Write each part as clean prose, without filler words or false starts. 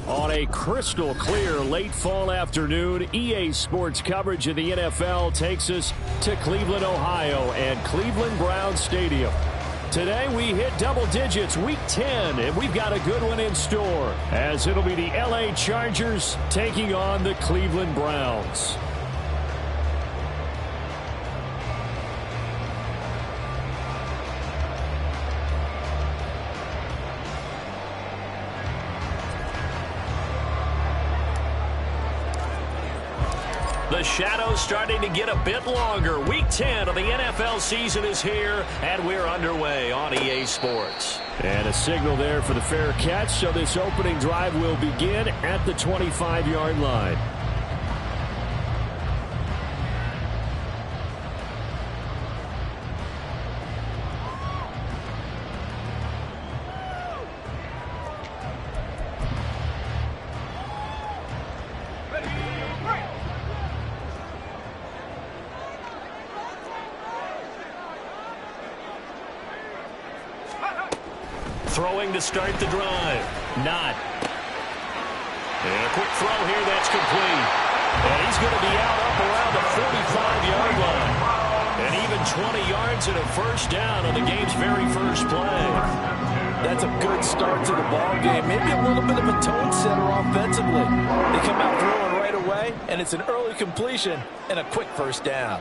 On a crystal clear late fall afternoon, EA Sports coverage of the NFL takes us to Cleveland, Ohio, and Cleveland Browns Stadium. Today we hit double digits, week 10, and we've got a good one in store, as it'll be the LA Chargers taking on the Cleveland Browns. The shadow's starting to get a bit longer. Week 10 of the NFL season is here, and we're underway on EA Sports. And a signal there for the fair catch, so this opening drive will begin at the 25-yard line. Throwing to start the drive. Not. And a quick throw here that's complete. And he's going to be out up around the 45-yard line. And even 20 yards and a first down on the game's very first play. That's a good start to the ball game. Maybe a little bit of a tone setter offensively. They come out throwing right away, and it's an early completion and a quick first down.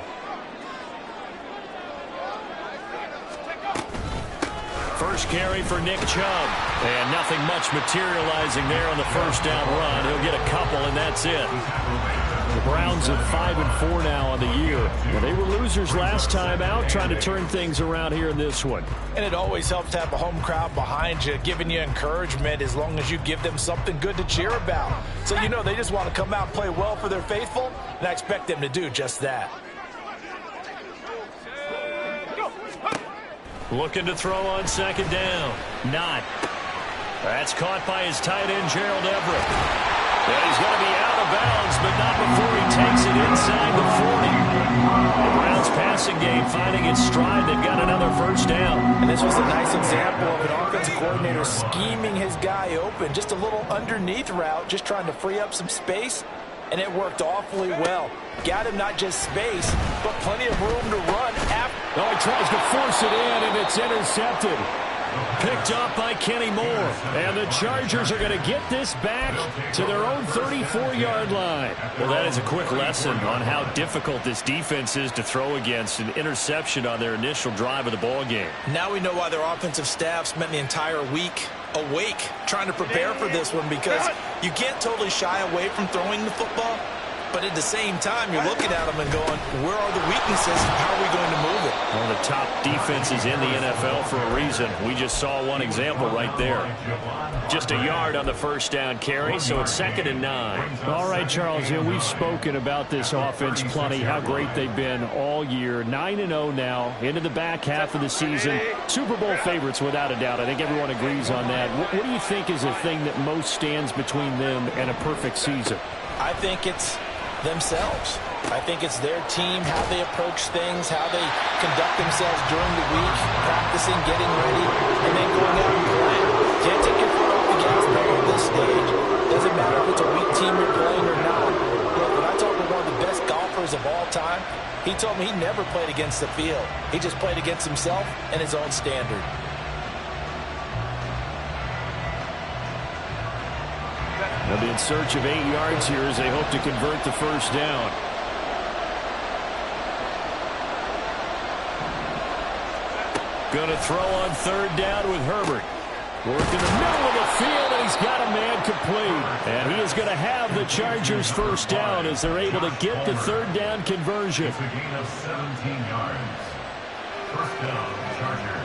First carry for Nick Chubb. And nothing much materializing there on the first down run. He'll get a couple, and that's it. The Browns are 5-4 now on the year. Well, they were losers last time out, trying to turn things around here in this one. And it always helps to have a home crowd behind you, giving you encouragement as long as you give them something good to cheer about. So you know they just want to come out and play well for their faithful, and I expect them to do just that. Looking to throw on second down. Not. That's caught by his tight end, Gerald Everett. And he's going to be out of bounds, but not before he takes it inside the 40. The Browns passing game finding its stride. They've got another first down. And this was a nice example of an offensive coordinator scheming his guy open. Just a little underneath route, just trying to free up some space. And it worked awfully well. Got him not just space, but plenty of room to run after. Oh, he tries to force it in, and it's intercepted. Picked up by Kenny Moore. And the Chargers are going to get this back to their own 34-yard line. Well, that is a quick lesson on how difficult this defense is to throw against. An interception on their initial drive of the ball game. Now we know why their offensive staff spent the entire week awake trying to prepare for this one, because you can't totally shy away from throwing the football. But at the same time, you're looking at them and going, where are the weaknesses? How are we going to move it? One of the top defenses in the NFL for a reason. We just saw one example right there. Just a yard on the first down carry, so it's 2nd and 9. All right, Charles, we've spoken about this offense plenty, how great they've been all year. 9-0 now, into the back half of the season. Super Bowl favorites, without a doubt. I think everyone agrees on that. What do you think is the thing that most stands between them and a perfect season? I think it's themselves. I think it's their team, how they approach things, how they conduct themselves during the week, practicing, getting ready, and then going out and playing. Can't take your foot off the gas pedal at this stage. Doesn't matter if it's a weak team you're playing or not. Look, when I talk to one of the best golfers of all time, he told me he never played against the field. He just played against himself and his own standard. They'll be in search of 8 yards here as they hope to convert the first down. Going to throw on 3rd down with Herbert. Working the middle of the field, and he's got a man complete. And he is going to have the Chargers first down as they're able to get the 3rd down conversion. It's a gain of 17 yards. First down, Chargers.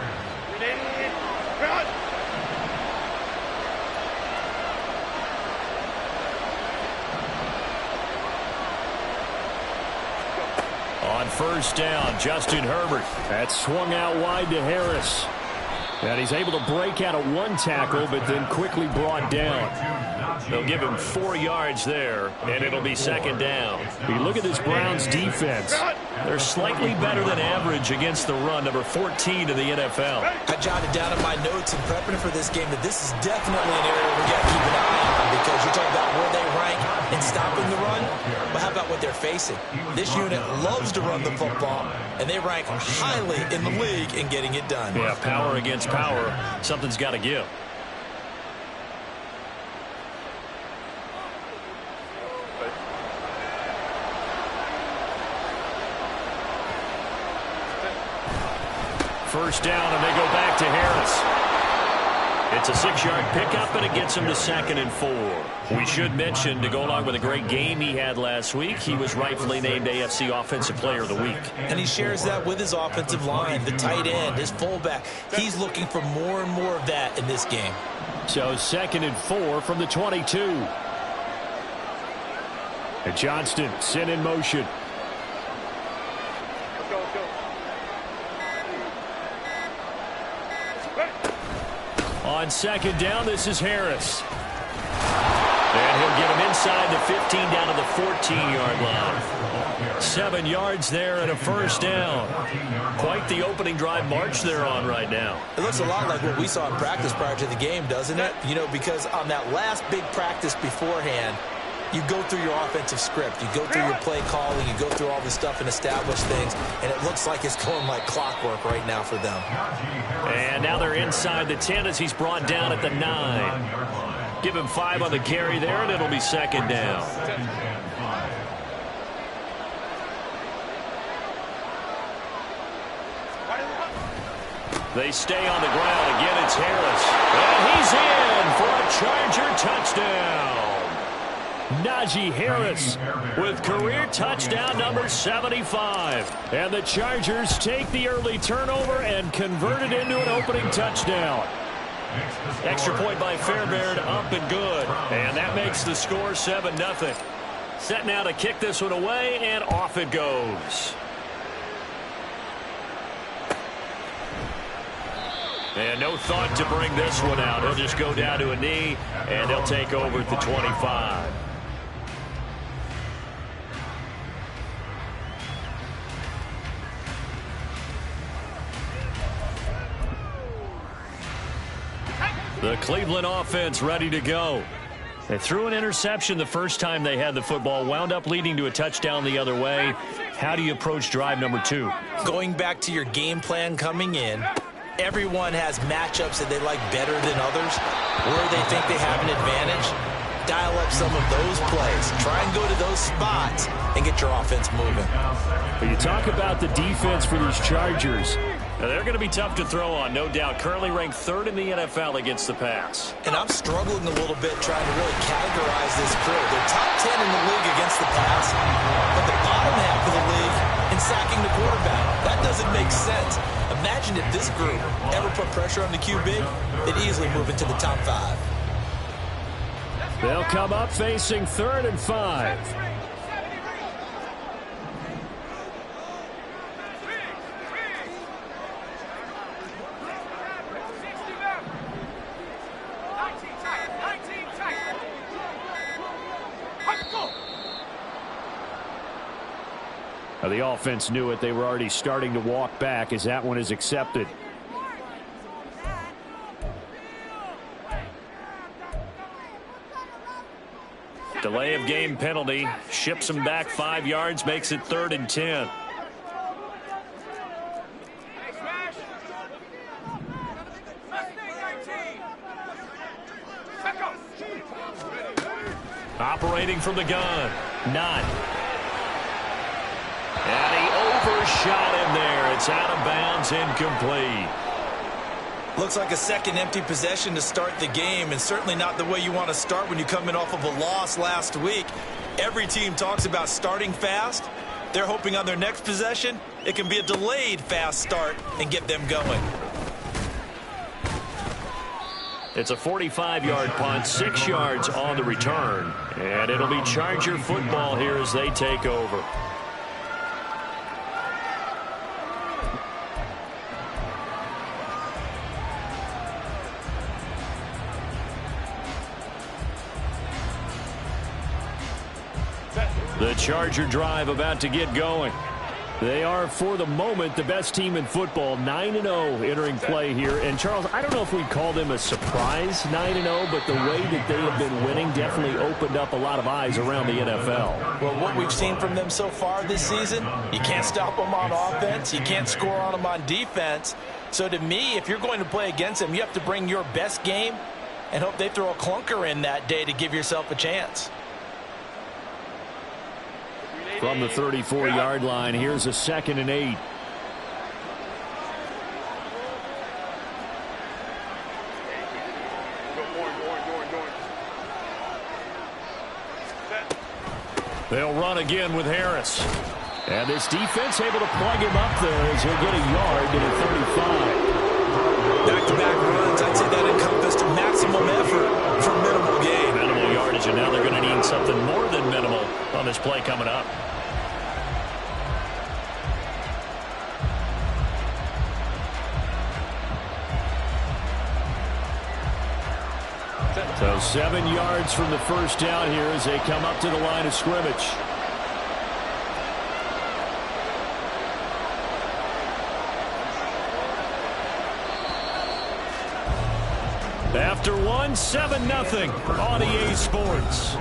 On first down, Justin Herbert. That swung out wide to Harris. And he's able to break out of one tackle, but then quickly brought down. They'll give him 4 yards there, and it'll be 2nd down. You look at this Browns defense. They're slightly better than average against the run, number 14 in the NFL. I jotted down in my notes in prepping for this game that this is definitely an area we got to keep an eye on. because you talk about where they rank in stopping the run. But how about what they're facing? This unit loves to run the football, and they rank highly in the league in getting it done. Yeah, power against power. Something's got to give. First down, and they go back to Harris. It's a 6-yard pickup, and it gets him to 2nd and 4. We should mention, to go along with a great game he had last week, he was rightfully named AFC Offensive Player of the Week. And he shares that with his offensive line, the tight end, his fullback. He's looking for more and more of that in this game. So 2nd and 4 from the 22. And Johnston sent in motion. On 2nd down, this is Harris. And he'll get him inside the 15 down to the 14-yard line. 7 yards there and a first down. Quite the opening drive march they're on right now. It looks a lot like what we saw in practice prior to the game, doesn't it? You know, because on that last big practice beforehand, you go through your offensive script. You go through your play calling. You go through all this stuff and establish things. And it looks like it's going like clockwork right now for them. And now they're inside the 10 as he's brought down at the 9. Give him 5 on the carry there, and it'll be 2nd down. They stay on the ground. Again, it's Harris. And he's in for a Charger touchdown. Najee Harris with career touchdown number 75. And the Chargers take the early turnover and convert it into an opening touchdown. Extra point by Fairbairn, up and good. And that makes the score 7-0. Set now to kick this one away, and off it goes. And no thought to bring this one out. He'll just go down to a knee, and they'll take over at the 25. The Cleveland offense ready to go. They threw an interception the first time they had the football, wound up leading to a touchdown the other way. How do you approach drive number 2? Going back to your game plan coming in, everyone has matchups that they like better than others, where they think they have an advantage. Dial up some of those plays. Try and go to those spots and get your offense moving. But you talk about the defense for these Chargers. Now, they're going to be tough to throw on, no doubt. Currently ranked 3rd in the NFL against the pass. And I'm struggling a little bit trying to really categorize this crew. They're top 10 in the league against the pass, but the bottom half of the league in sacking the quarterback. That doesn't make sense. Imagine if this group ever put pressure on the QB, they'd easily move into the top 5. They'll come up facing 3rd and 5. Now, the offense knew it. They were already starting to walk back as that one is accepted. Delay of game penalty. Ships them back 5 yards. Makes it 3rd and 10. Operating from the gun. Not. And he overshot him there. It's out of bounds, incomplete. Looks like a second empty possession to start the game, and certainly not the way you want to start when you're coming off of a loss last week. Every team talks about starting fast. They're hoping on their next possession, it can be a delayed fast start and get them going. It's a 45-yard punt, 6 yards on the return. And it'll be Charger football here as they take over. The Charger drive about to get going. They are, for the moment, the best team in football, 9-0 entering play here. And, Charles, I don't know if we'd call them a surprise 9-0, but the way that they have been winning definitely opened up a lot of eyes around the NFL. Well, what we've seen from them so far this season, you can't stop them on offense. You can't score on them on defense. So, to me, if you're going to play against them, you have to bring your best game and hope they throw a clunker in that day to give yourself a chance. From the 34-yard line, here's a 2nd and 8. They'll run again with Harris. And this defense able to plug him up there as he'll get a yard to the 35. Back-to-back runs, I'd say that encompassed maximum effort for minimal gain. Minimal yardage, and now they're going to need something more than minimal on this play coming up. So 7 yards from the first down here as they come up to the line of scrimmage. After one, 7-0 on EA Sports.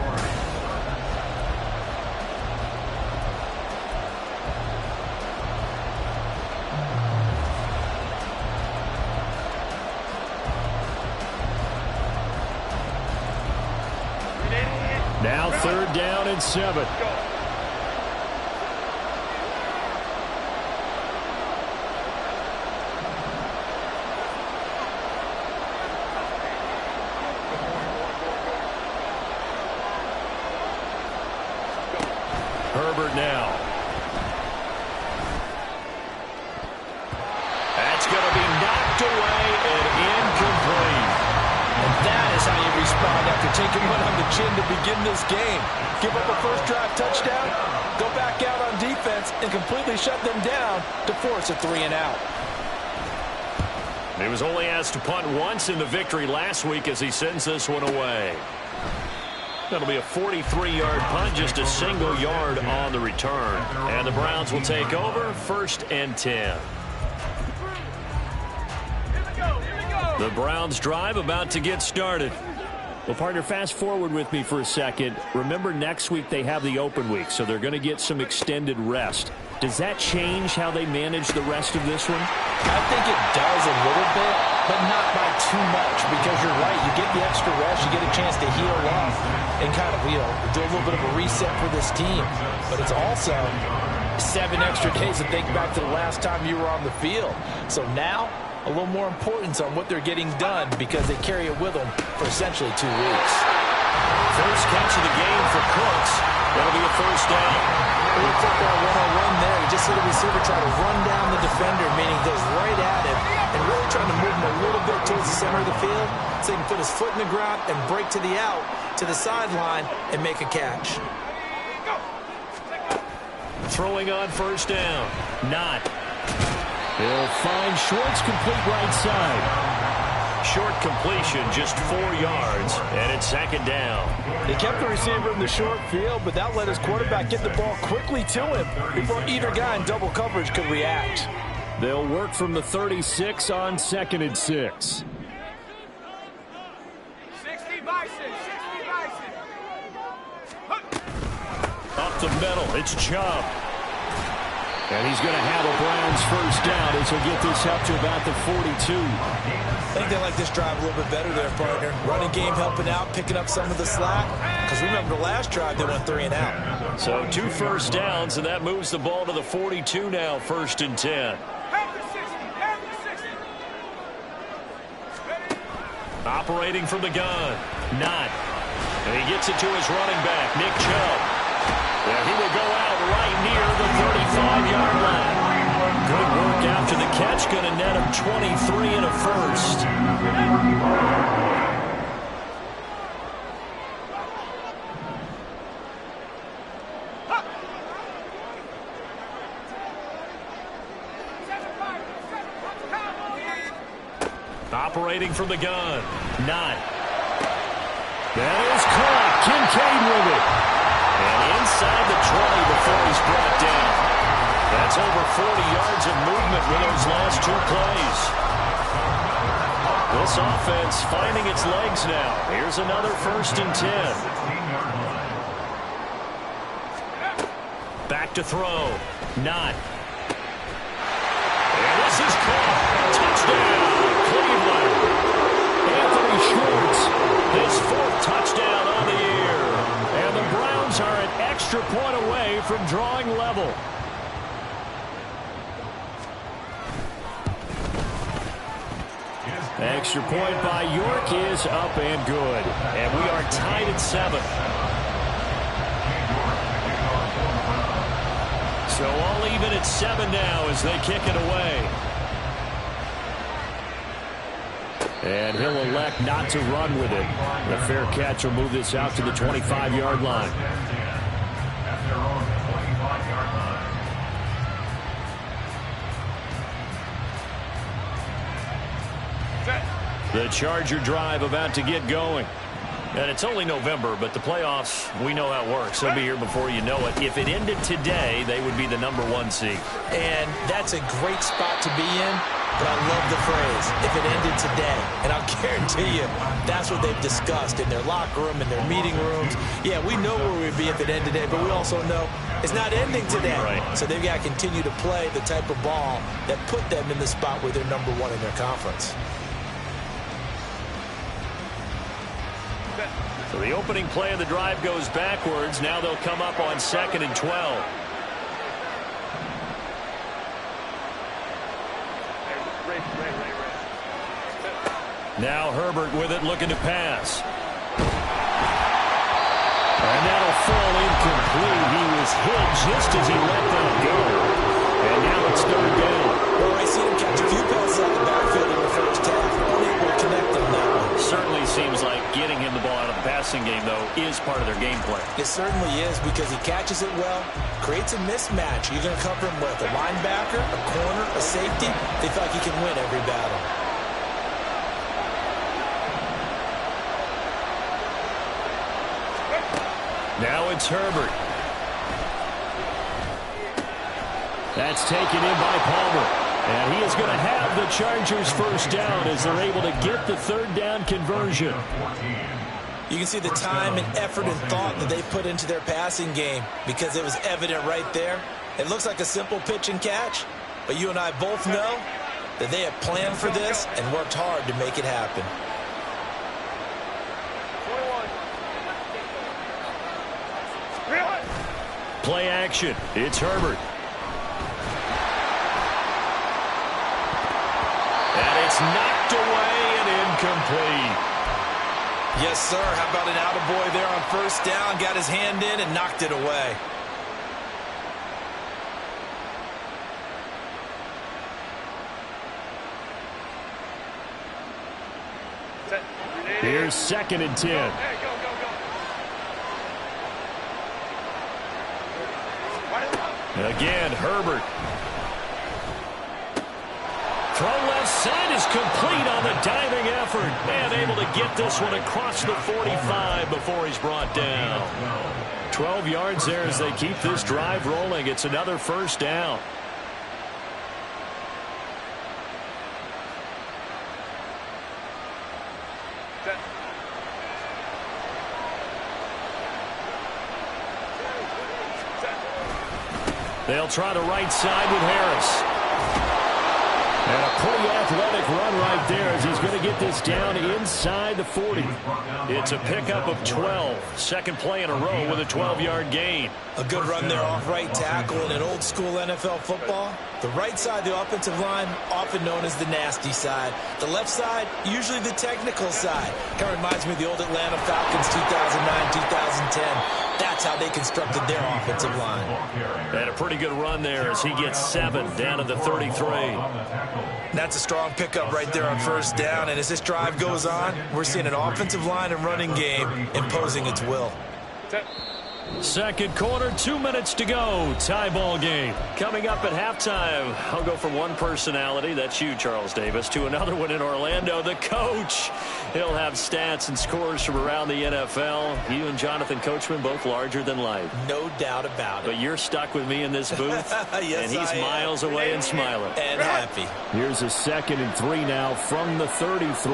Now 3rd down and 7. Herbert now. That's going to be knocked away and incomplete. And that is how you respond after taking one on the chin to begin this game. Give up a first drive touchdown, go back out on defense, and completely shut them down to force a 3-and-out. He was only asked to punt once in the victory last week as he sends this one away. That'll be a 43-yard punt, just a single yard on the return. And the Browns will take over, 1st and 10. The Browns drive about to get started. Well, partner, fast forward with me for a second. Remember, next week they have the open week, so they're going to get some extended rest. Does that change how they manage the rest of this one? I think it does a little bit, but not by too much, because you're right. You get the extra rest. You get a chance to heal up and kind of, do a little bit of a reset for this team. But it's also 7 extra days to think back to the last time you were on the field. So now, a little more importance on what they're getting done because they carry it with them for essentially 2 weeks. First catch of the game for Cooks. That'll be a first down. He took that one-on-one there. He just let the receiver try to run down the defender, meaning goes right at him and really trying to move him a little bit towards the center of the field so he can put his foot in the ground and break to the out, to the sideline, and make a catch. Throwing on first down. Not. He'll find Schwartz, complete right side. Short completion, just 4 yards, and it's 2nd down. They kept the receiver in the short field, but that let his quarterback get the ball quickly to him before either guy in double coverage could react. They'll work from the 36 on 2nd and 6. 60 Bison. Up the middle, it's Chubb. And he's going to have a Browns first down as he'll get this up to about the 42. I think they like this drive a little bit better there, partner. Running game helping out, picking up some of the slack. Because remember the last drive, they went 3-and-out. So 2 first downs, and that moves the ball to the 42 now, 1st and 10. Operating from the gun. Not. And he gets it to his running back, Nick Chubb. And he will go out right near the 35-yard line. Good work after the catch. Going to net him 23 and a first. Operating from the gun. Not. That is caught. Kincaid with it. And inside the 20 before he's brought down. That's over 40 yards of movement with those last two plays. This offense finding its legs now. Here's another 1st and 10. Back to throw. Not. And this is caught. Touchdown, Cleveland. Anthony Schwartz, his 4th touchdown on the year. And the Browns are an extra point away from drawing level. Extra point by York is up and good. And we are tied at 7. So all even at 7 now as they kick it away. And he'll elect not to run with it. The fair catch will move this out to the 25-yard line. The Charger drive about to get going. And it's only November, but the playoffs, we know how it works. They'll be here before you know it. If it ended today, they would be the #1 seed. And that's a great spot to be in, but I love the phrase, if it ended today. And I'll guarantee you, that's what they've discussed in their locker room, in their meeting rooms. Yeah, we know where we'd be if it ended today, but we also know it's not ending today. Right. So they've got to continue to play the type of ball that put them in the spot where they're #1 in their conference. So the opening play of the drive goes backwards. Now they'll come up on 2nd and 12. Now Herbert with it, looking to pass. And that'll fall incomplete. He was hit just as he let that go. And now it's 3rd down. Well, I see him catch a few passes out of the backfield in the first half. Unable to connect on that one. Certainly seems like getting him the ball out of the passing game, though, is part of their game plan. It certainly is, because he catches it well, creates a mismatch. You're going to cover him with a linebacker, a corner, a safety. They feel like he can win every battle. Now it's Herbert. That's taken in by Palmer. And he is going to have the Chargers 1st down as they're able to get the 3rd down conversion. You can see the time and effort and thought that they put into their passing game, because it was evident right there. It looks like a simple pitch and catch, but you and I both know that they have planned for this and worked hard to make it happen. Play action. It's Herbert. And it's knocked away and incomplete. Yes, sir. How about an attaboy there on 1st down? Got his hand in and knocked it away. Here's 2nd and 10. Again, Herbert. Throw left side is complete on the diving effort. And able to get this one across the 45 before he's brought down. 12 yards there as they keep this drive rolling. It's another 1st down. They'll try the right side with Harris. And a pretty athletic run right there as he's going to get this down inside the 40. It's a pickup of 12. 2nd play in a row with a 12-yard gain. A good run there off right tackle in an old-school NFL football. The right side, the offensive line, often known as the nasty side. The left side, usually the technical side. Kind of reminds me of the old Atlanta Falcons 2009-2010. That's how they constructed their offensive line. And a pretty good run there as he gets 7 down to the 33. That's a strong pickup right there on 1st down. And as this drive goes on, we're seeing an offensive line and running game imposing its will. Second quarter, 2 minutes to go. Tie ball game. Coming up at halftime, I'll go from one personality, that's you, Charles Davis, to another one in Orlando, the coach. He'll have stats and scores from around the NFL. You and Jonathan Coachman both larger than life. No doubt about it. But you're stuck with me in this booth, yes, and he's miles away and smiling. And happy. Here's a 2nd and 3 now from the 33.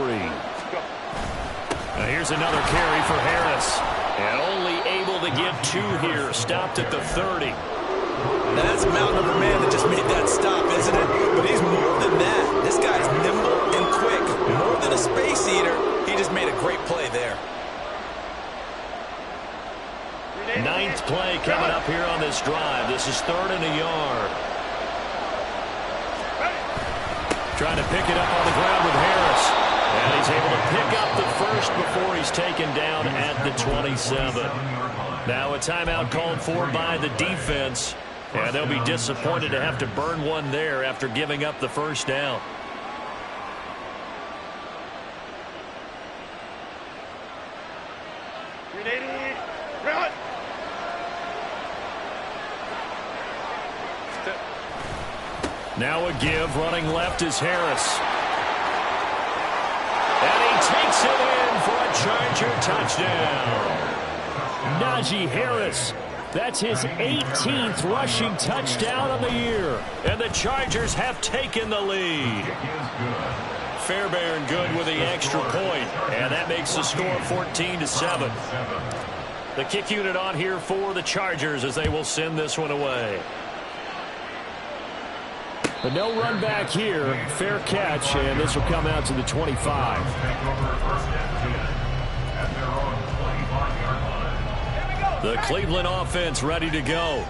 Now here's another carry for Harris. And only able to get 2 here. Stopped at the 30. Now that's a mountain of a man that just made that stop, isn't it? But he's more than that. This guy's nimble and quick. More than a space eater. He just made a great play there. 9th play coming up here on this drive. This is 3rd and a yard. Trying to pick it up on the ground with Harris. And he's able to pick up the first before he's taken down at the 27. Now a timeout called for by the defense. And they'll be disappointed to have to burn one there after giving up the first down. Now a give. Running left is Harris. And he takes it in for a Charger touchdown. Najee Harris. That's his 18th rushing touchdown of the year. And the Chargers have taken the lead. Fairbairn good with the extra point. And that makes the score 14-7. The kick unit on here for the Chargers as they will send this one away. But no run back here. Fair catch, and this will come out to the 25. The Cleveland offense ready to go.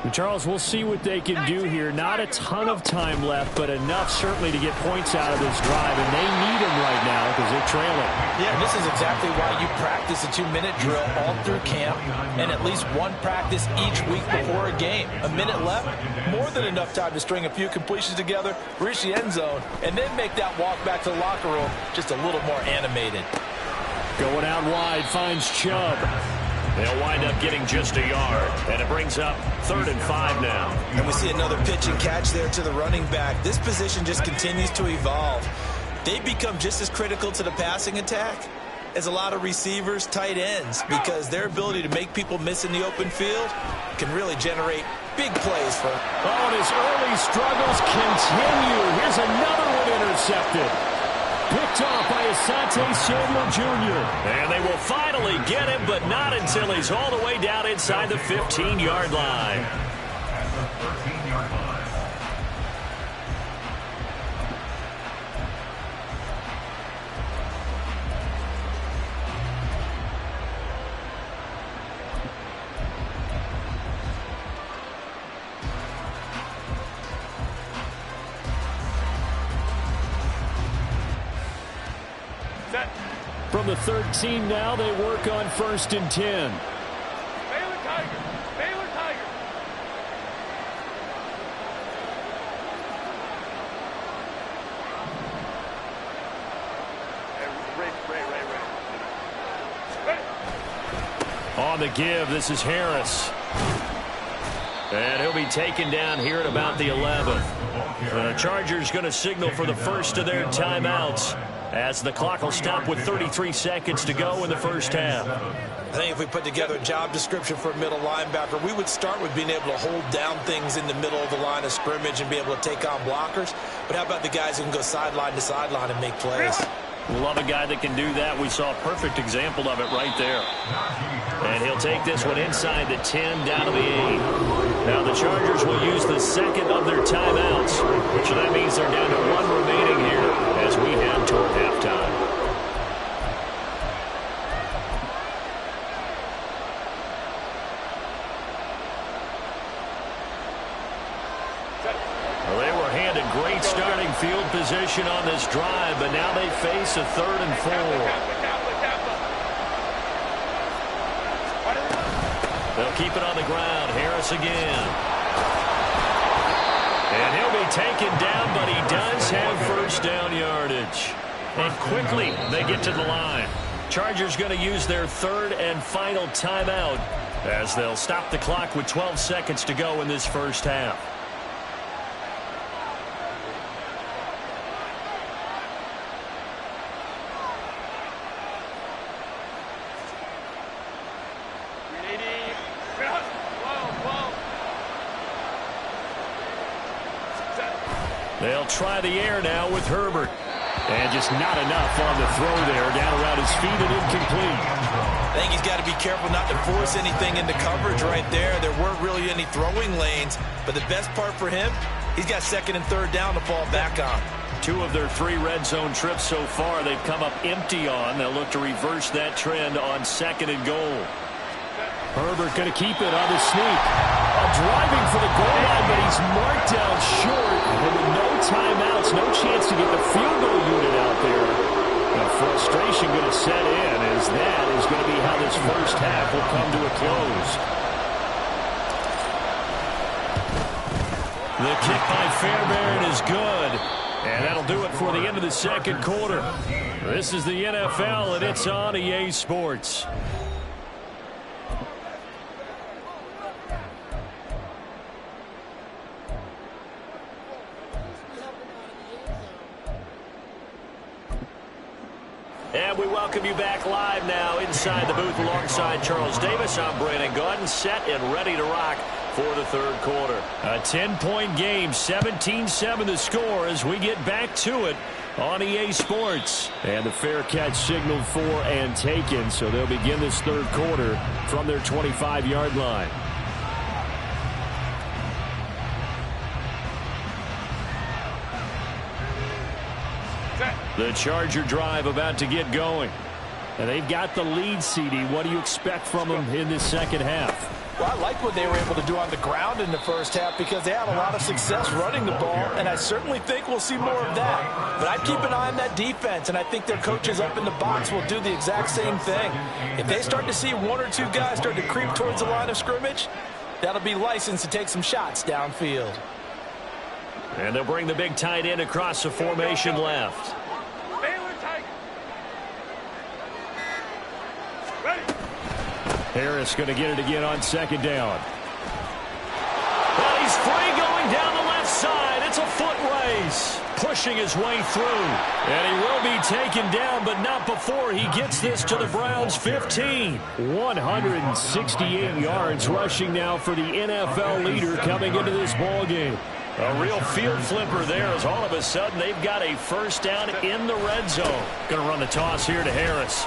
And Charles, we'll see what they can do here. Not a ton of time left, but enough certainly to get points out of this drive, and they need them right now because they're trailing. Yeah, and this is exactly why you practice a 2-minute drill all through camp and at least one practice each week before a game. A minute left, more than enough time to string a few completions together, reach the end zone, and then make that walk back to the locker room just a little more animated. Going out wide, finds Chubb. They'll wind up getting just a yard, and it brings up 3rd and 5 now. And we see another pitch and catch there to the running back. This position just continues to evolve. They become just as critical to the passing attack as a lot of receivers, tight ends, because their ability to make people miss in the open field can really generate big plays for them. Oh, and his early struggles continue. Here's another one intercepted. Picked off by Asante Samuel Jr. And they will finally get him, but not until he's all the way down inside the 15-yard line. From the 13 now, they work on 1st and 10. Baylor Tigers! Baylor Tigers! On the give, this is Harris. And he'll be taken down here at about the 11th. The Chargers going to signal for the first of their timeouts, as the clock will stop with 33 seconds to go in the first half. I think if we put together a job description for a middle linebacker, we would start with being able to hold down things in the middle of the line of scrimmage and be able to take on blockers. But how about the guys who can go sideline to sideline and make plays? Love a guy that can do that. We saw a perfect example of it right there. And he'll take this one inside the 10 down to the 8. Now the Chargers will use the second of their timeouts. So that means they're down to 1 remaining here as we head toward halftime. Well, they were handed great starting field position on this drive, but now they face a 3rd and 4. They'll keep it on the ground. Harris again. And he'll be taken down, but he does have first down yardage. And quickly they get to the line. Chargers going to use their 3rd and final timeout as they'll stop the clock with 12 seconds to go in this first half. They'll try the air now with Herbert. And just not enough on the throw there. Down around his feet and incomplete. I think he's got to be careful not to force anything into coverage right there. There weren't really any throwing lanes. But the best part for him, he's got second and third down to fall back on. 2 of their 3 red zone trips so far they've come up empty on. They'll look to reverse that trend on second and goal. Herbert going to keep it on the sneak. Driving for the goal line, but he's marked down short. And with no timeouts, no chance to get the field goal unit out there. The frustration going to set in as that is going to be how this first half will come to a close. The kick by Fairbairn is good. And that'll do it for the end of the second quarter. This is the NFL, and it's on EA Sports. And we welcome you back live now inside the booth alongside Charles Davis. I'm Brandon Gaudin, set and ready to rock for the third quarter. A 10-point game, 17-7 the score as we get back to it on EA Sports. And the fair catch signaled for and taken, so they'll begin this third quarter from their 25-yard line. The Charger drive about to get going. And they've got the lead, CD. What do you expect from them in this second half? Well, I like what they were able to do on the ground in the first half because they had a lot of success running the ball, and I certainly think we'll see more of that. But I'd keep an eye on that defense, and I think their coaches up in the box will do the exact same thing. If they start to see 1 or 2 guys start to creep towards the line of scrimmage, that'll be licensed to take some shots downfield. And they'll bring the big tight end across the formation left. Harris going to get it again on second down. Well, he's free going down the left side. It's a foot race. Pushing his way through. And he will be taken down, but not before he gets this to the Browns' 15. 168 yards rushing now for the NFL leader coming into this ball game. A real field flipper there as all of a sudden they've got a first down in the red zone. Going to run the toss here to Harris.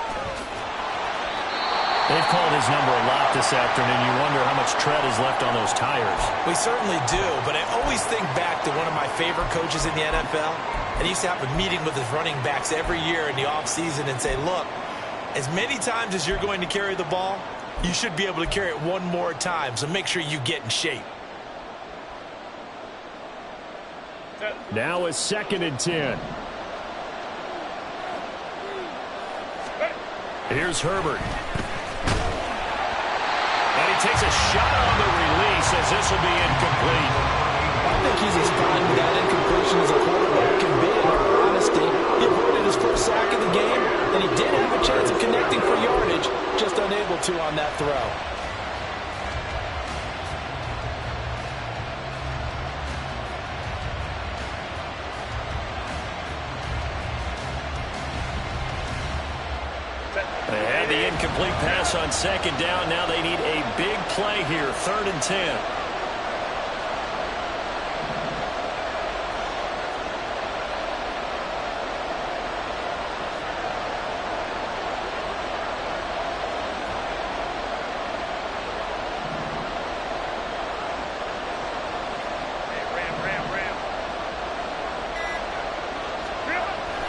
They've called his number a lot this afternoon. You wonder how much tread is left on those tires. We certainly do, but I always think back to one of my favorite coaches in the NFL. And he used to have a meeting with his running backs every year in the offseason and say, look, as many times as you're going to carry the ball, you should be able to carry it one more time, so make sure you get in shape. Now a second and 10. Here's Herbert. And he takes a shot on the release as this will be incomplete. I think he's as fine with that incompletion as a quarterback can be. In all honesty, he avoided his first sack of the game, and he did have a chance of connecting for yardage, just unable to on that throw. They had the incomplete pass on second down. Now they need a big play here, 3rd and 10.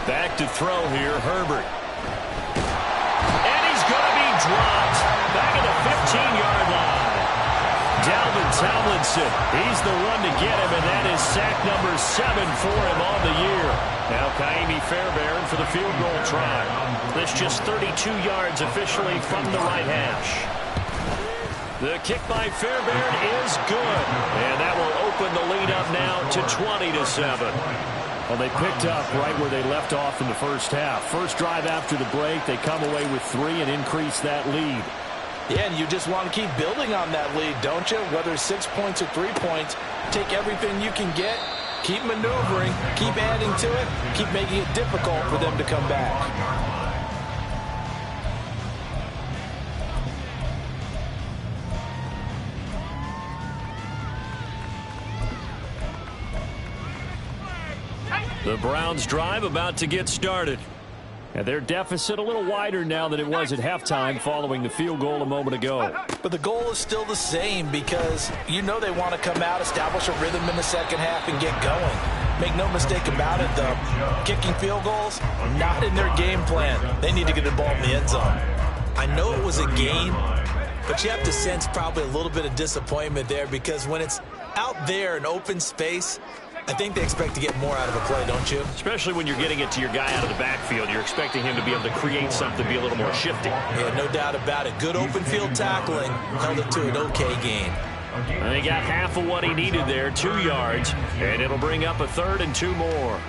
Back to throw here, Herbert. Dropped back at the 15-yard line. Dalvin Tomlinson, he's the one to get him, and that is sack number 7 for him on the year. Now Kaimi Fairbairn for the field goal try. That's just 32 yards officially from the right hash. The kick by Fairbairn is good, and that will open the lead up now to 20-7. Well, they picked up right where they left off in the first half. First drive after the break, they come away with 3 and increase that lead. Yeah, and you just want to keep building on that lead, don't you? Whether it's 6 points or 3 points, take everything you can get, keep maneuvering, keep adding to it, keep making it difficult for them to come back. The Browns drive about to get started. And their deficit a little wider now than it was at halftime following the field goal a moment ago. But the goal is still the same because you know they want to come out, establish a rhythm in the second half, and get going. Make no mistake about it, though. Kicking field goals, not in their game plan. They need to get the ball in the end zone. I know it was a game, but you have to sense probably a little bit of disappointment there because when it's out there in open space, I think they expect to get more out of a play, don't you? Especially when you're getting it to your guy out of the backfield. You're expecting him to be able to create something, be a little more shifty. Yeah, no doubt about it. Good open field tackling. Held it to an okay gain. And he got half of what he needed there, 2 yards. And it'll bring up a 3rd and 2 more.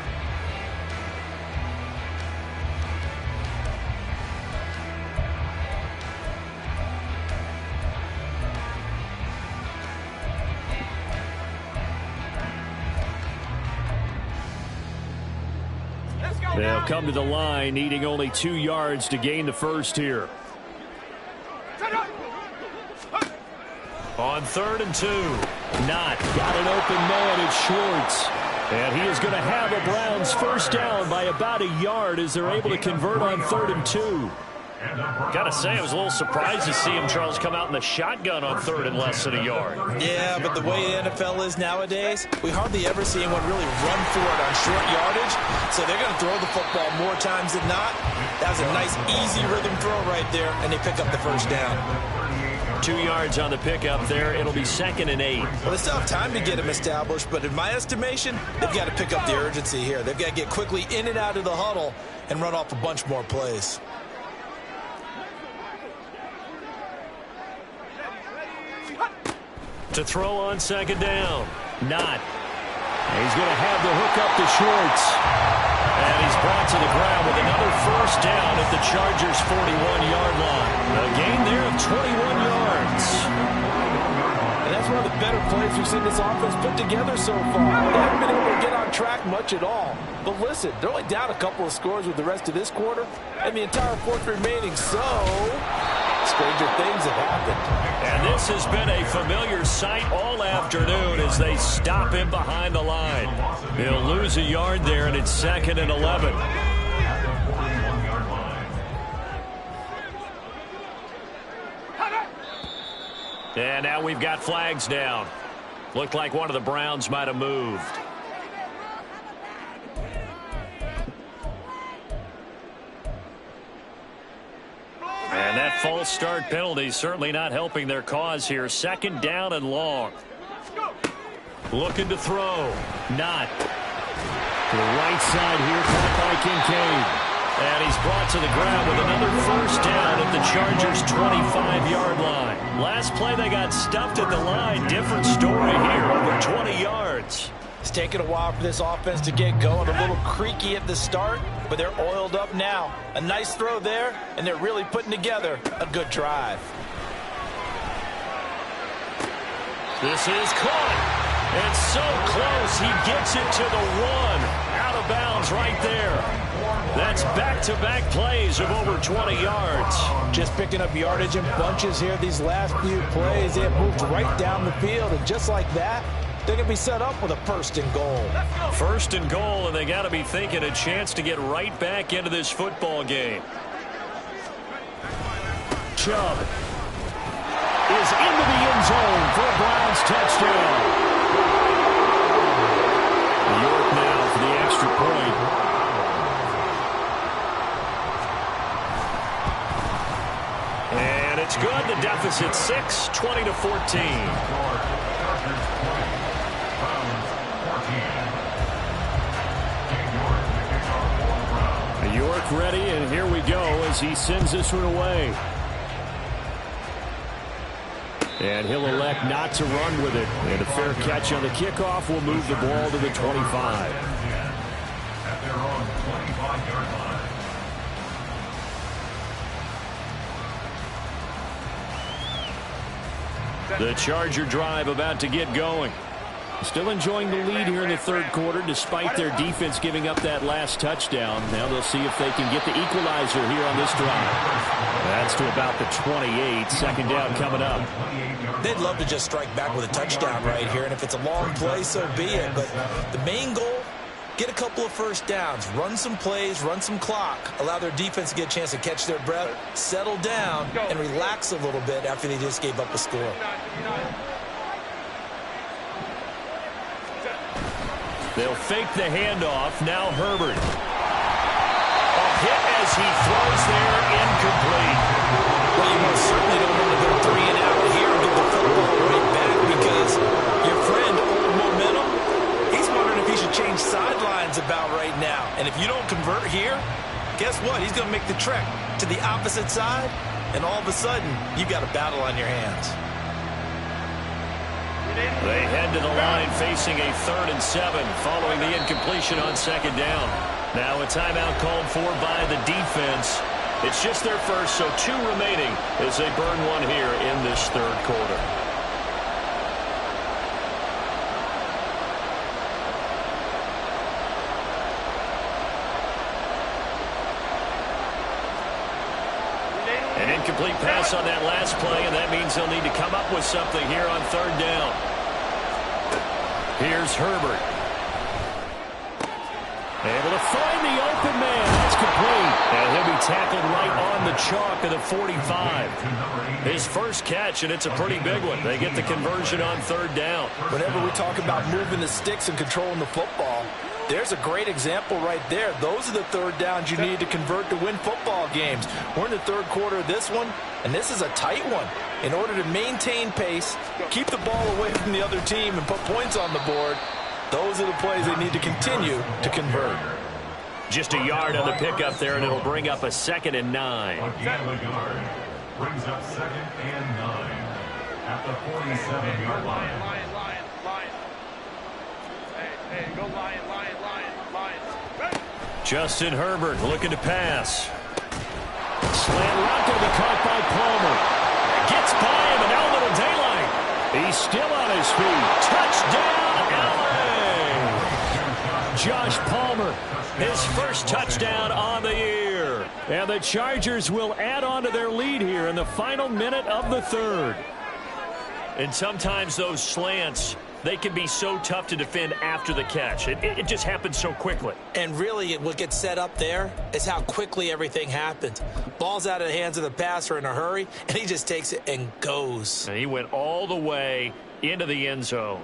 They'll come to the line, needing only 2 yards to gain the first here. On 3rd and 2. Not. Got an open man, it's Schwartz. And he is going to have a Browns first down by about a yard as they're able to convert on 3rd and 2. Gotta say, I was a little surprised to see him, Charles, come out in the shotgun on 3rd and less than a yard. Yeah, but the way the NFL is nowadays, we hardly ever see anyone really run for it on short yardage. So they're going to throw the football more times than not. That was a nice, easy rhythm throw right there, and they pick up the first down. 2 yards on the pickup there. It'll be 2nd and 8. Well, they still have time to get them established, but in my estimation, they've got to pick up the urgency here. They've got to get quickly in and out of the huddle and run off a bunch more plays. To throw on 2nd down. Not. He's going to have the hook up to Schwartz. And he's brought to the ground with another first down at the Chargers' 41-yard line. A gain there of 21 yards. And that's one of the better plays we've seen this offense put together so far. They haven't been able to get on track much at all. But listen, they're only down a couple of scores with the rest of this quarter and the entire fourth remaining, so stranger things have happened. And this has been a familiar sight all afternoon as they stop him behind the line. He'll lose a yard there, and it's 2nd and 11. And now we've got flags down. Looked like one of the Browns might have moved. And that false start penalty certainly not helping their cause here. 2nd down and long. Looking to throw. Not. To the right side here, caught by Kincaid. And he's brought to the ground with another first down at the Chargers' 25-yard line. Last play they got stuffed at the line. Different story here, over 20 yards. It's taken a while for this offense to get going. A little creaky at the start, but they're oiled up now. A nice throw there, and they're really putting together a good drive. This is caught. And so close, he gets it to the 1. Out of bounds right there. That's back-to-back plays of over 20 yards. Just picking up yardage in bunches here these last few plays. They have moved right down the field, and just like that, they're going to be set up with a 1st and goal. 1st and goal, and they got to be thinking a chance to get right back into this football game. Chubb is into the end zone for a Browns touchdown. York now for the extra point. And it's good. The deficit 6, 20-14. York ready, and here we go as he sends this one away. And he'll elect not to run with it. And a fair catch on the kickoff will move the ball to the 25. At their own 25-yard line. The Charger drive about to get going. Still enjoying the lead here in the third quarter despite their defense giving up that last touchdown. Now they'll see if they can get the equalizer here on this drive. That's to about the 28. Second down coming up. They'd love to just strike back with a touchdown right here, and if it's a long play, so be it. But the main goal, get a couple of first downs, run some plays, run some clock, allow their defense to get a chance to catch their breath, settle down, and relax a little bit after they just gave up a score. They'll fake the handoff. Now Herbert. A hit as he throws there, incomplete. Well, you most certainly don't want to go 3 and out here and get the football right back because your friend, old momentum, he's wondering if he should change sidelines about right now. And if you don't convert here, guess what? He's going to make the trek to the opposite side, and all of a sudden, you've got a battle on your hands. They head to the line facing a 3rd and 7 following the incompletion on second down. Now a timeout called for by the defense. It's just their first, so 2 remaining as they burn one here in this third quarter. An incomplete pass on that last play, and that means they'll need to come up with something here on third down. Here's Herbert. Able to find the open man. That's complete. And he'll be tackled right on the chalk of the 45. His first catch, and it's a pretty big one. They get the conversion on third down. Whenever we talk about moving the sticks and controlling the football, there's a great example right there. Those are the third downs you need to convert to win football games. We're in the third quarter of this one, and this is a tight one. In order to maintain pace, keep the ball away from the other team, and put points on the board, those are the plays they need to continue to convert. Just a yard on the pickup there, and it'll bring up a 2nd and 9. A gain of a yard brings up 2nd and 9 at the 47-yard line. Lion. Hey, go Lion. Justin Herbert looking to pass. Slant route to be caught by Palmer. Gets by him, and now a little daylight. He's still on his feet. Touchdown, LA! Josh Palmer, his first touchdown on the year. And the Chargers will add on to their lead here in the final minute of the third. And sometimes those slants, they can be so tough to defend after the catch. It just happens so quickly. And really, what gets set up there is how quickly everything happens. Ball's out of the hands of the passer in a hurry, and he just takes it and goes. And he went all the way into the end zone.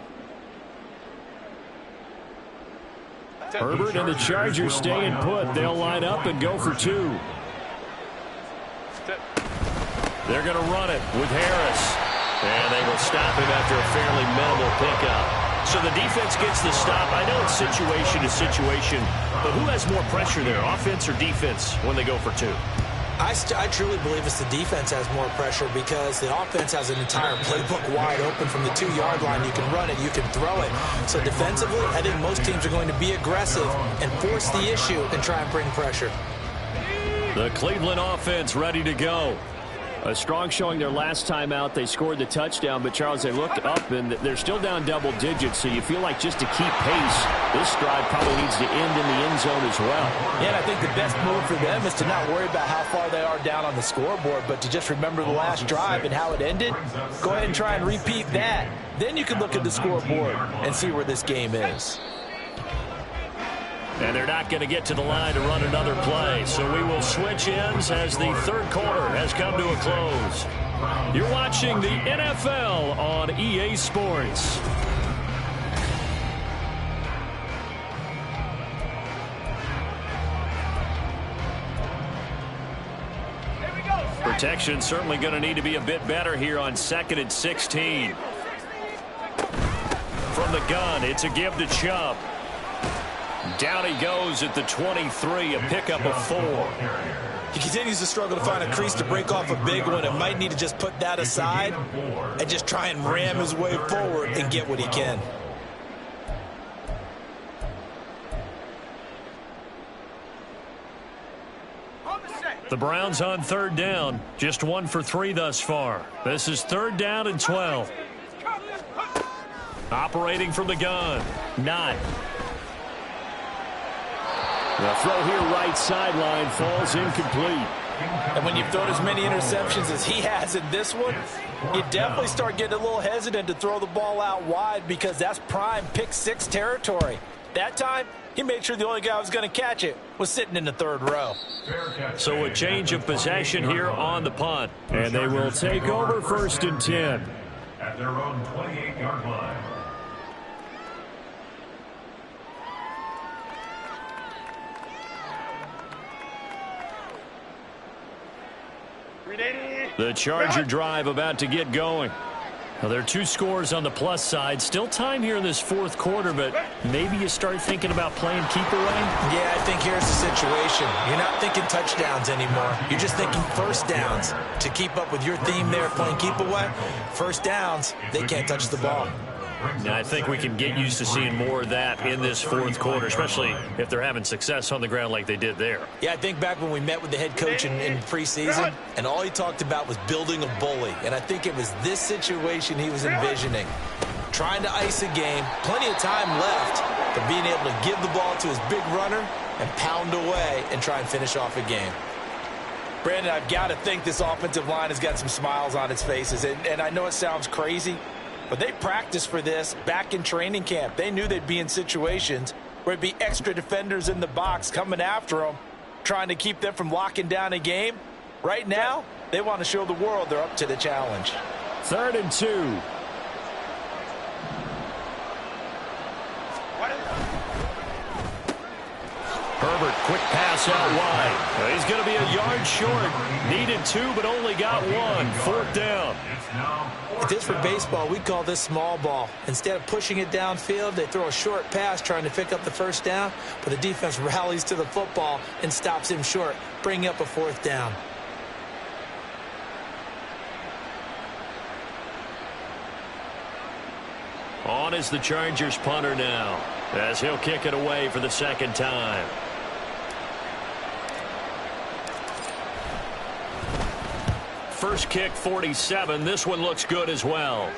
Herbert and the Chargers staying put. They'll line up and go for 2. They're going to run it with Harris. And they will stop him after a fairly minimal pickup. So the defense gets the stop. I know it's situation to situation, but who has more pressure there, offense or defense, when they go for 2? I truly believe it's the defense has more pressure because the offense has an entire playbook wide open from the 2-yard line. You can run it, you can throw it. So defensively, I think most teams are going to be aggressive and force the issue and try and bring pressure. The Cleveland offense ready to go. A strong showing their last time out. They scored the touchdown, but, Charles, they looked up, and they're still down double digits, so you feel like just to keep pace, this drive probably needs to end in the end zone as well. Yeah, and I think the best move for them is to not worry about how far they are down on the scoreboard, but to just remember the last drive and how it ended. Go ahead and try and repeat that. Then you can look at the scoreboard and see where this game is. And they're not going to get to the line to run another play. So we will switch ends as the third quarter has come to a close. You're watching the NFL on EA Sports. Protection certainly going to need to be a bit better here on 2nd and 16. From the gun, it's a give to Chubb. Down he goes at the 23, a pickup of 4. He continues to struggle to find a crease to break off a big one and might need to just put that aside and just try and ram his way forward and get what he can. The Browns on third down, just 1 for 3 thus far. This is 3rd down and 12. Operating from the gun, Knott. The throw here right sideline falls incomplete. And when you've thrown as many interceptions as he has in this one, you definitely start getting a little hesitant to throw the ball out wide because that's prime pick 6 territory. That time, he made sure the only guy who was going to catch it was sitting in the 3rd row. So a change of possession here on the punt. And they will take over 1st and 10. At their own 28-yard line. The Charger drive about to get going. Well, there are 2 scores on the plus side. Still time here in this 4th quarter, but maybe you start thinking about playing keep away? Yeah, I think here's the situation. You're not thinking touchdowns anymore. You're just thinking first downs. To keep up with your theme there, playing keep away, first downs, they can't touch the ball. Now, I think we can get used to seeing more of that in this 4th quarter, especially if they're having success on the ground like they did there. Yeah, I think back when we met with the head coach in preseason, and all he talked about was building a bully. And I think it was this situation he was envisioning. Trying to ice a game, plenty of time left, but being able to give the ball to his big runner and pound away and try and finish off a game. Brandon, I've got to think this offensive line has got some smiles on its faces. And I know it sounds crazy, but they practiced for this back in training camp. They knew they'd be in situations where it'd be extra defenders in the box coming after them, trying to keep them from locking down a game. Right now, they want to show the world they're up to the challenge. 3rd and 2. Herbert, quick pass out wide. He's going to be a yard short. Needed 2, but only got 1. 4th down. If this were baseball, we'd call this small ball. Instead of pushing it downfield, they throw a short pass trying to pick up the 1st down, but the defense rallies to the football and stops him short, bringing up a 4th down. On is the Chargers punter now, as he'll kick it away for the 2nd time. First kick, 47. This one looks good as well.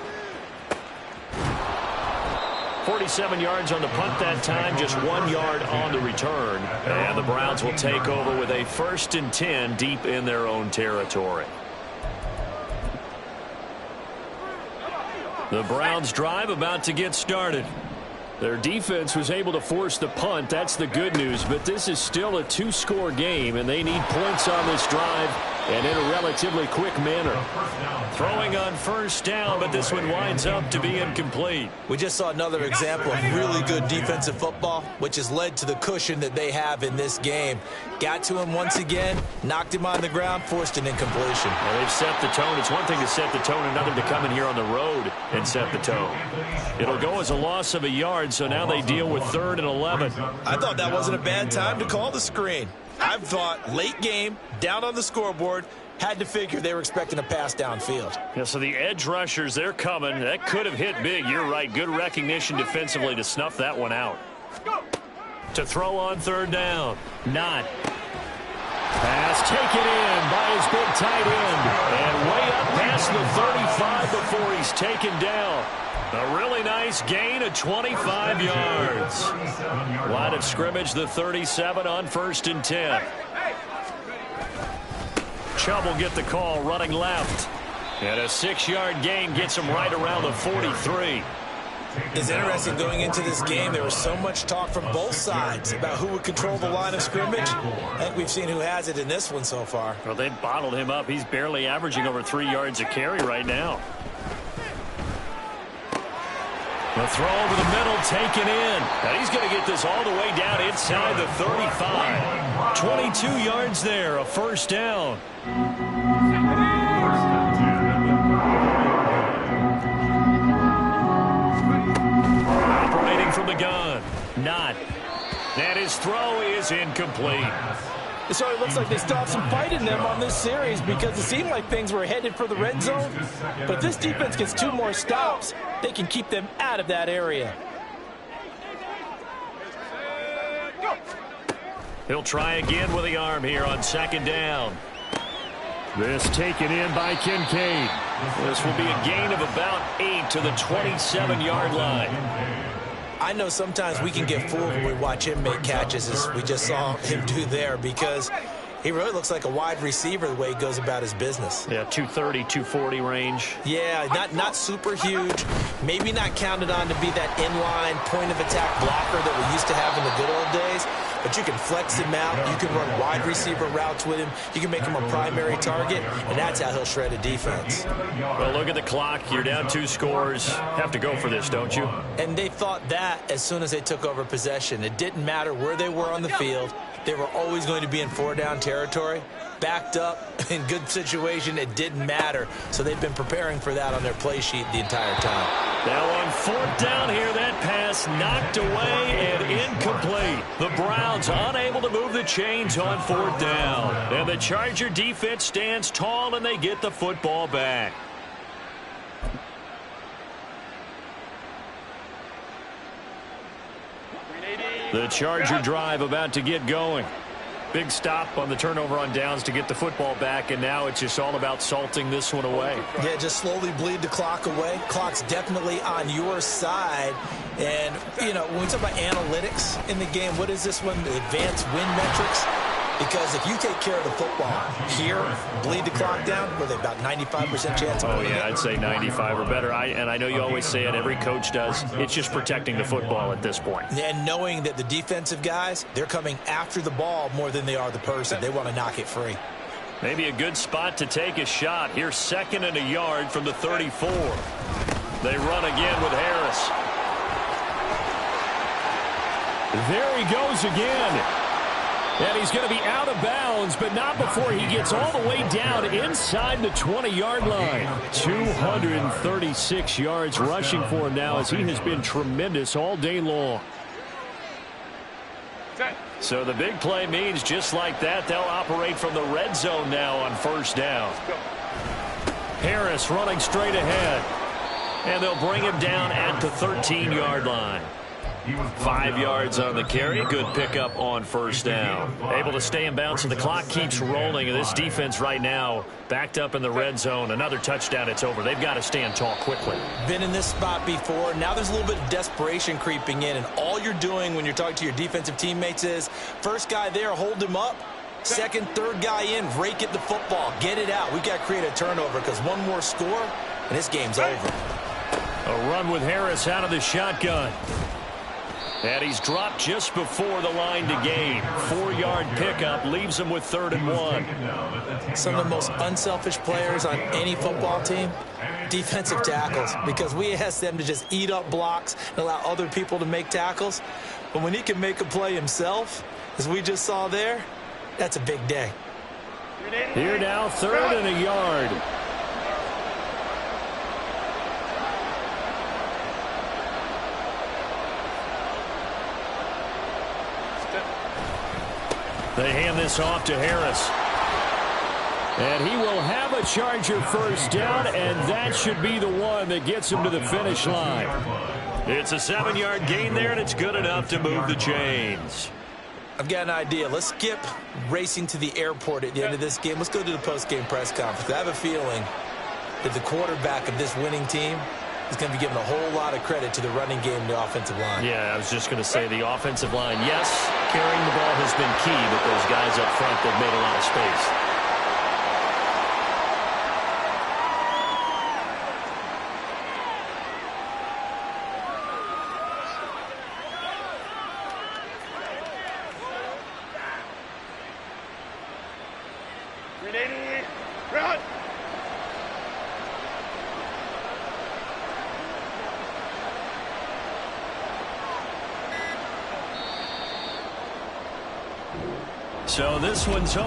47 yards on the punt that time, just 1 yard on the return. And the Browns will take over with a 1st and 10 deep in their own territory. The Browns drive about to get started. Their defense was able to force the punt. That's the good news. But this is still a 2-score game, and they need points on this drive and in a relatively quick manner. Throwing on 1st down, but this one winds up to be incomplete. We just saw another example of really good defensive football, which has led to the cushion that they have in this game. Got to him once again, knocked him on the ground, forced an incompletion. Well, they've set the tone. It's one thing to set the tone, another to come in here on the road and set the tone. It'll go as a loss of a yard, so now they deal with 3rd and 11. I thought that wasn't a bad time to call the screen. I've thought late game, down on the scoreboard, had to figure they were expecting a pass downfield. Yeah, so the edge rushers, they're coming. That could have hit big. You're right. Good recognition defensively to snuff that one out. To throw on 3rd down. Knott. Pass taken in by his big tight end. And way up past the 35 before he's taken down. A really nice gain of 25 yards. Line of scrimmage, the 37 on 1st and 10. Chubb will get the call running left. And a 6-yard gain gets him right around the 43. It's interesting going into this game. There was so much talk from both sides about who would control the line of scrimmage. I think we've seen who has it in this one so far. Well, they bottled him up. He's barely averaging over 3 yards a carry right now. The throw over the middle, taken in. And he's going to get this all the way down inside the 35. 22 yards there, a 1st down. Operating from the gun. Knott. And his throw is incomplete. So it looks like they still have some fight in them on this series because it seemed like things were headed for the red zone. But if this defense gets 2 more stops, they can keep them out of that area. He'll try again with the arm here on second down. This taken in by Kincaid. This will be a gain of about 8 to the 27-yard line. I know sometimes we can get fooled when we watch him make catches, as we just saw him do there, because he really looks like a wide receiver the way he goes about his business. Yeah, 230, 240 range. Yeah, not super huge. Maybe not counted on to be that inline point-of-attack blocker that we used to have in the good old days. But you can flex him out. You can run wide receiver routes with him. You can make him a primary target, and that's how he'll shred a defense. Well, look at the clock. You're down 2 scores. Have to go for this, don't you? And they thought that as soon as they took over possession. It didn't matter where they were on the field. They were always going to be in 4-down territory. Backed up, in good situation, it didn't matter. So they've been preparing for that on their play sheet the entire time. Now on 4th down here, that pass knocked away and incomplete. The Browns unable to move the chains on 4th down. And the Charger defense stands tall, and they get the football back. The Charger drive about to get going. Big stop on the turnover on downs to get the football back, and now it's just all about salting this one away. Yeah, just slowly bleed the clock away. Clock's definitely on your side. And, you know, when we talk about analytics in the game, what is this one? The advanced win metrics? Because if you take care of the football here, bleed the clock down, with about 95% chance of winning it. I'd say 95 or better. And I know you always say it, every coach does. It's just protecting the football at this point. And knowing that the defensive guys, they're coming after the ball more than they are the person. They want to knock it free. Maybe a good spot to take a shot. Here's 2nd and a yard from the 34. They run again with Harris. There he goes again. And he's going to be out of bounds, but not before he gets all the way down inside the 20-yard line. 236 yards rushing for him now, as he has been tremendous all day long. So the big play means just like that, they'll operate from the red zone now on 1st down. Harris running straight ahead. And they'll bring him down at the 13-yard line. 5 yards on the carry. Good pickup on 1st down. Able to stay in bounds, and the clock keeps rolling. And this defense right now backed up in the red zone. Another touchdown, it's over. They've got to stand tall quickly. Been in this spot before. Now there's a little bit of desperation creeping in. And all you're doing when you're talking to your defensive teammates is, first guy there, hold him up. Second, third guy in, rake at the football. Get it out. We've got to create a turnover, because one more score, and this game's over. A run with Harris out of the shotgun. And he's dropped just before the line to gain. 4-yard pickup leaves him with 3rd and 1. Some of the most unselfish players on any football team, defensive tackles, because we ask them to just eat up blocks and allow other people to make tackles. But when he can make a play himself, as we just saw there, that's a big day. Here now, 3rd and a yard. They hand this off to Harris. And he will have a Charger 1st down, and that should be the one that gets him to the finish line. It's a 7-yard gain there, and it's good enough to move the chains. I've got an idea. Let's skip racing to the airport at the end of this game. Let's go to the post-game press conference. I have a feeling that the quarterback of this winning team is going to be given a whole lot of credit to the running game and the offensive line. Yeah, I was just going to say the offensive line. Yes, carrying the ball has been key, but those guys up front, they've made a lot of space. Run! So this one's over.